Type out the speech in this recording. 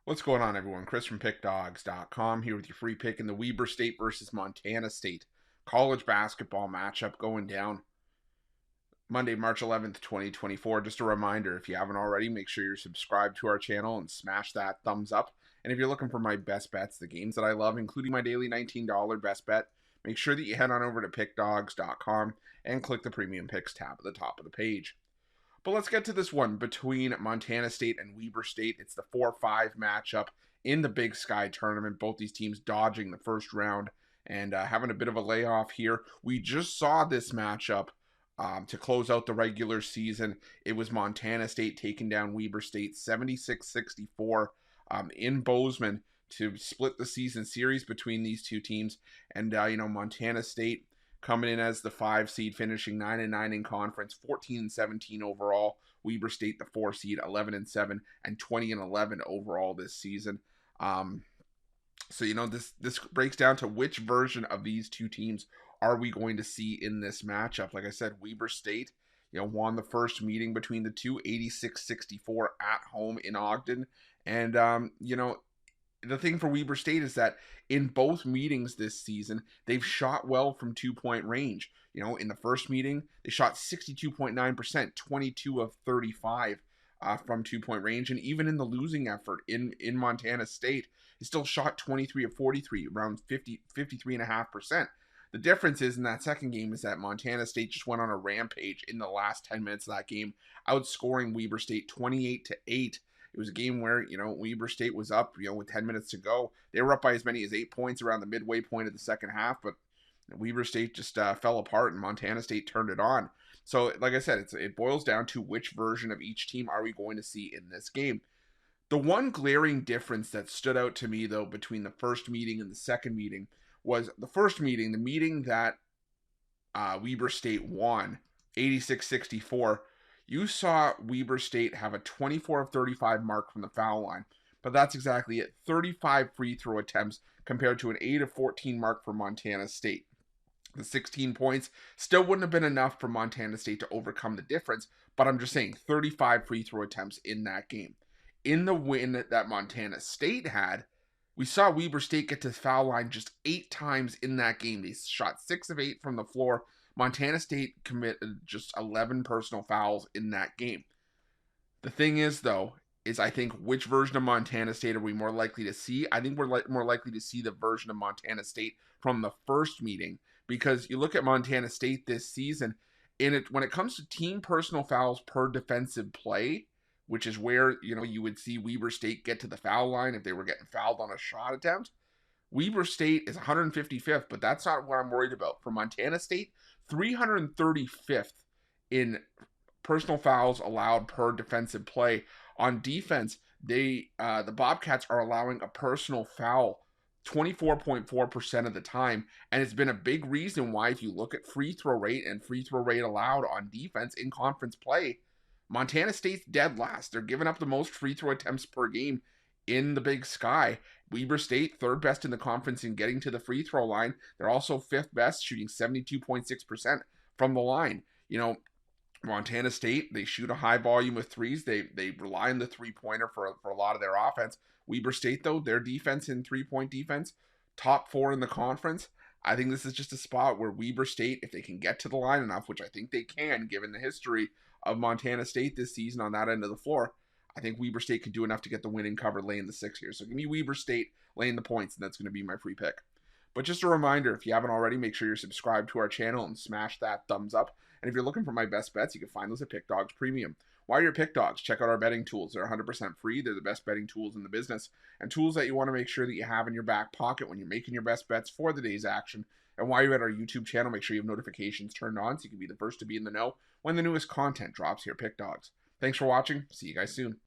What's going on, everyone? Chris from Pickdawgz.com here with your free pick in the Weber State versus Montana State college basketball matchup going down Monday, March 11th, 2024. Just a reminder, if you haven't already, make sure you're subscribed to our channel and smash that thumbs up. And if you're looking for my best bets, the games that I love, including my daily $19 best bet, make sure that you head on over to Pickdawgz.com and click the Premium Picks tab at the top of the page. But let's get to this one between Montana State and Weber State. It's the 4-5 matchup in the Big Sky tournament. Both these teams dodging the first round and having a bit of a layoff here. We just saw this matchup to close out the regular season. It was Montana State taking down Weber State 76-64 in Bozeman to split the season series between these two teams. And, Montana State coming in as the 5 seed, finishing 9-9 in conference, 14-17 overall. Weber State, the 4 seed, 11-7 and 20-11 overall this season. This breaks down to which version of these two teams are we going to see in this matchup. Like I said, Weber State, won the first meeting between the two, 86-64 at home in Ogden. And, the thing for Weber State is that in both meetings this season, they've shot well from 2-point range. In the first meeting, they shot 62.9%, 22 of 35 from 2-point range. And even in the losing effort in Montana State, they still shot 23 of 43, around 53.5%. The difference is in that second game is that Montana State just went on a rampage in the last 10 minutes of that game, outscoring Weber State 28-8. It was a game where, Weber State was up, with 10 minutes to go. They were up by as many as 8 points around the midway point of the second half, but Weber State just fell apart and Montana State turned it on. So, like I said, it boils down to which version of each team are we going to see in this game. The one glaring difference that stood out to me, though, between the first meeting and the second meeting was the first meeting, the meeting that Weber State won, 86-64. You saw Weber State have a 24 of 35 mark from the foul line, but that's exactly it. 35 free throw attempts compared to an 8 of 14 mark for Montana State. The 16 points still wouldn't have been enough for Montana State to overcome the difference, but I'm just saying 35 free throw attempts in that game. In the win that Montana State had, we saw Weber State get to the foul line just 8 times in that game. They shot 6 of 8 from the floor. Montana State committed just 11 personal fouls in that game. The thing is, though, I think which version of Montana State are we more likely to see? I think we're more likely to see the version of Montana State from the first meeting, because you look at Montana State this season, when it comes to team personal fouls per defensive play, which is where, you would see Weber State get to the foul line if they were getting fouled on a shot attempt. Weber State is 155th, but that's not what I'm worried about. For Montana State, 335th in personal fouls allowed per defensive play. On defense, the Bobcats are allowing a personal foul 24.4% of the time, and it's been a big reason why, if you look at free throw rate and free throw rate allowed on defense in conference play, Montana State's dead last. They're giving up the most free throw attempts per game in the Big Sky. Weber State, 3rd best in the conference in getting to the free throw line. They're also 5th best, shooting 72.6% from the line. Montana State, they shoot a high volume of threes. They rely on the three-pointer for a lot of their offense. Weber State, though, their defense in three-point defense, top 4 in the conference. I think this is just a spot where Weber State, if they can get to the line enough, which I think they can, given the history of Montana State this season on that end of the floor, I think Weber State can do enough to get the winning cover laying the 6 here. So give me Weber State laying the points, and that's going to be my free pick. But just a reminder, if you haven't already, make sure you're subscribed to our channel and smash that thumbs up. And if you're looking for my best bets, you can find those at Pickdawgz Premium. While you're at Pickdawgz, check out our betting tools. They're 100% free. They're the best betting tools in the business, and tools that you want to make sure that you have in your back pocket when you're making your best bets for the day's action. And while you're at our YouTube channel, make sure you have notifications turned on so you can be the first to be in the know when the newest content drops here at Pickdawgz. Thanks for watching. See you guys soon.